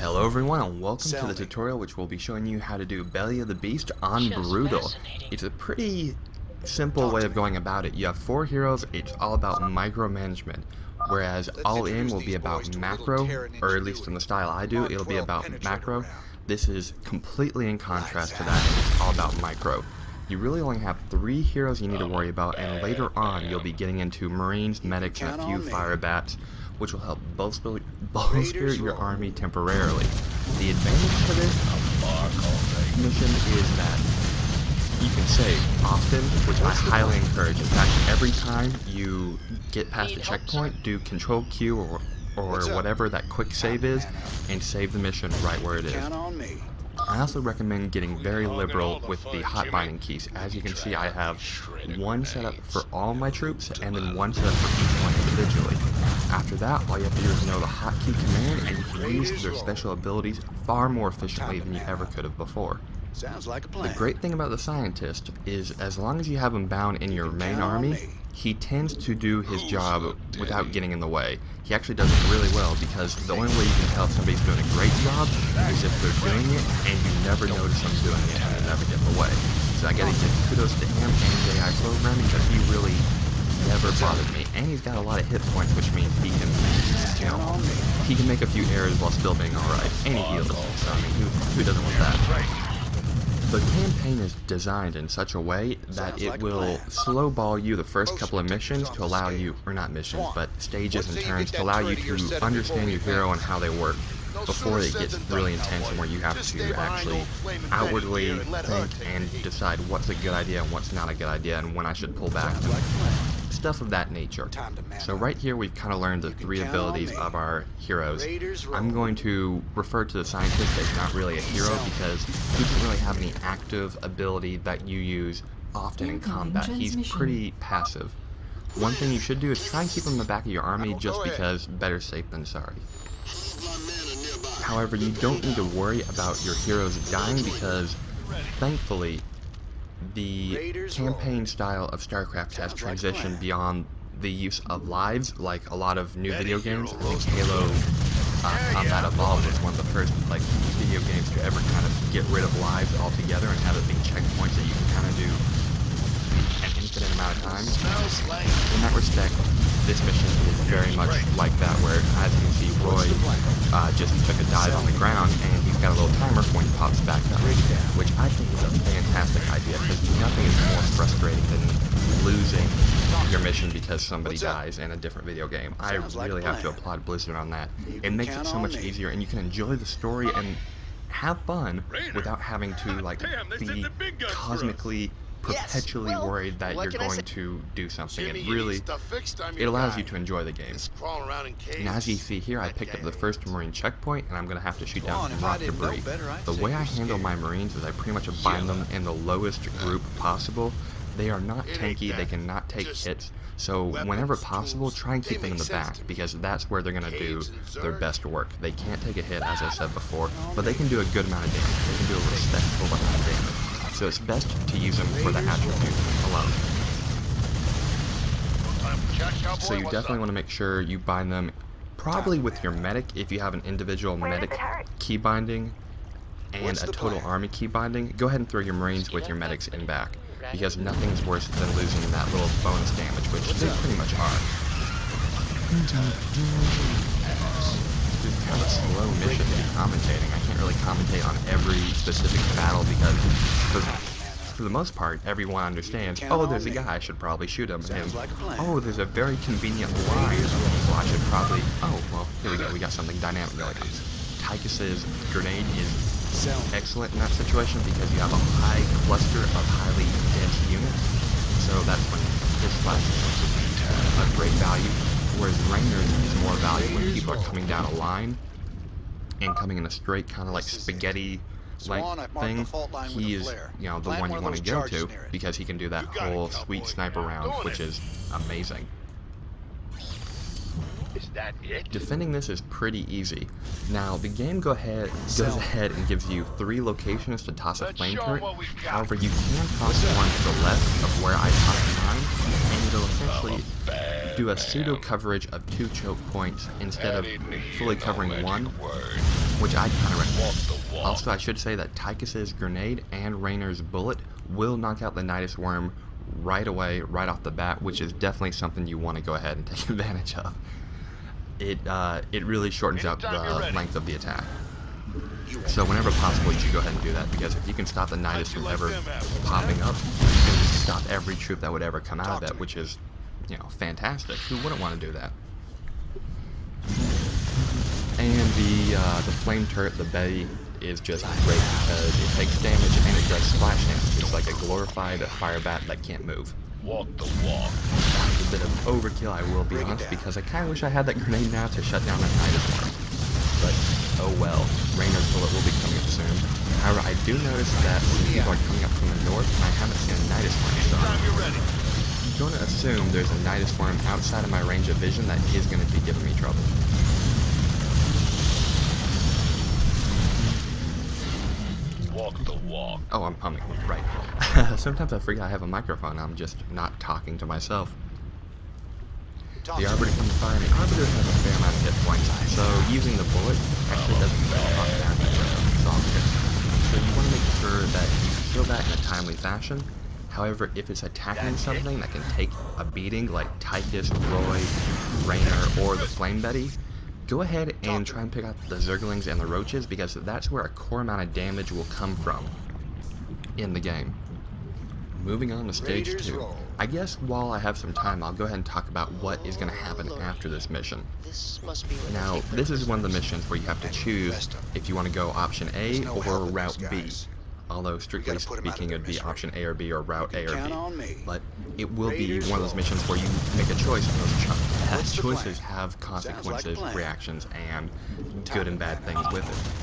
Hello everyone and welcome to the tutorial which will be showing you how to do Belly of the Beast on Brutal. It's a pretty simple way of going about it. You have 4 heroes, it's all about micromanagement. Whereas All In will be about macro, or at least in the style I do, it'll be about macro. This is completely in contrast to that, it's all about micro. You really only have 3 heroes you need to worry about, and later on you'll be getting into Marines, Medics, and a few Fire Bats, which will help bolster your army temporarily. The advantage to this mission is that you can save often, which I highly encourage. In fact, every time you get past a checkpoint, do Control Q or whatever that quick save is, and save the mission right where it is. I also recommend getting very liberal with the hot binding keys. As you can see, I have one set up for all my troops and then one set up for each one individually. After that, all you have to do is know the hotkey command, and you can use their special abilities far more efficiently than you ever could have before. Sounds like a plan. The great thing about the scientist is as long as you have him bound in your main army, he tends to do his job without getting in the way. He actually does it really well, because the only way you can tell if somebody's doing a great job is if they're doing it and you never notice them doing it and they never get in the way. So I gotta give kudos to him and the AI programming, because he really never bothered me. And he's got a lot of hit points, which means he can, you know, he can make a few errors while still being alright. And he heals, so I mean, who doesn't want that? The campaign is designed in such a way that it will slow ball you the first couple of missions to allow you, or not missions, but stages and turns to allow you to understand your hero and how they work before it gets really intense and where you have to actually outwardly think and decide what's a good idea and what's not a good idea and when I should pull back. Stuff of that nature. So right here we've kind of learned the 3 abilities of our heroes. I'm going to refer to the scientist as not really a hero because he doesn't really have any active ability that you use often in combat. He's pretty passive. One thing you should do is try and keep him in the back of your army just because better safe than sorry. However, you don't need to worry about your heroes dying because thankfully the campaign style of Starcraft has transitioned beyond the use of lives like a lot of new video games. I think Halo Combat Evolved was one of the first video games to ever kind of get rid of lives altogether and have it be checkpoints that you can kind of do an infinite amount of times. In that respect, this mission is very much like that, where as you can see, Roy just took a dive on the ground and he's got a little timer for when he pops back up, which I think is a fantastic idea because nothing is more frustrating than losing your mission because somebody dies in a different video game. I really have to applaud Blizzard on that. It makes it so much easier and you can enjoy the story and have fun without having to be cosmically perpetually worried that you're going to do something. It really, it allows you to enjoy the game. And as you see here, I picked up the first Marine checkpoint and I'm going to have to shoot down some rock debris. The way I handle my Marines is I pretty much bind them in the lowest group possible. They are not tanky, they cannot take hits, so whenever possible, try and keep them in the back, because that's where they're going to do their best work. They can't take a hit, as I said before, but they can do a good amount of damage. They can do a respectable amount of damage. So it's best to use them for the attribute alone. So you definitely want to make sure you bind them probably with your medic if you have an individual medic key binding and a total army key binding. Go ahead and throw your Marines with your medics in back, because nothing's worse than losing that little bonus damage, which they pretty much are. This is kind of a slow mission to be commentating. I can't really commentate on every specific battle because for the most part, everyone understands, oh, there's a guy, I should probably shoot him, and oh, there's a very convenient line of people, I should probably, oh, well, here we go, we got something dynamic going on. Tychus's grenade is excellent in that situation because you have a high cluster of highly dense units, so that's when his flash is a great value, whereas Rainer's is more value when people are coming down a line and coming in a straight kind of like spaghetti thing. He is, you know, the one you want to go to because he can do that whole sweet sniper round, which is amazing. Defending this is pretty easy. Now, the game goes ahead and gives you 3 locations to toss a flame turret. However, you can toss one to the left of where I tossed mine, and it'll essentially do a pseudo coverage of 2 choke points instead of fully covering one. which I kind of recommend. Also, I should say that Tychus's grenade and Rainer's bullet will knock out the Nidus Worm right away, right off the bat, which is definitely something you want to go ahead and take advantage of. It really shortens out the length of the attack. So whenever possible, you should go ahead and do that, because if you can stop the Nidus from ever popping up, you can just stop every troop that would ever come out of that, which is, you know, fantastic. Who wouldn't want to do that? And the flame turret, the Betty, is just great because it takes damage and it does splash damage. It's like a glorified fire bat that can't move. Walk the walk. It's a bit of overkill, I will be honest, because I kind of wish I had that grenade now to shut down that Nidus Worm. But, oh well, Rainer's bullet will be coming up soon. However, I do notice that some people are coming up from the north, and I haven't seen a Nidus Worm, so I'm going to assume there's a Nidus Worm outside of my range of vision that is going to be giving me trouble. Walk the walk. Oh, I'm humming, right. Sometimes I forget I have a microphone, I'm just not talking to myself. The Arbiter can fire, and the Arbiter has a fair amount of hit points, so using the bullet actually doesn't cost that much exhaustion. So you want to make sure that you kill that in a timely fashion. However, if it's attacking something that can take a beating, like Tychus, Roy, Rainer, or the Flame Betty, go ahead and try and pick out the Zerglings and the Roaches, because that's where a core amount of damage will come from in the game. Moving on to stage 2. I guess while I have some time, I'll go ahead and talk about what is going to happen after this mission. Now, this is one of the missions where you have to choose if you want to go option A or route B. Although, strictly speaking, it would be option A or B or route A or B. But it will be one of those missions where you make a choice, and those choices have consequences, reactions, and good and bad things with it.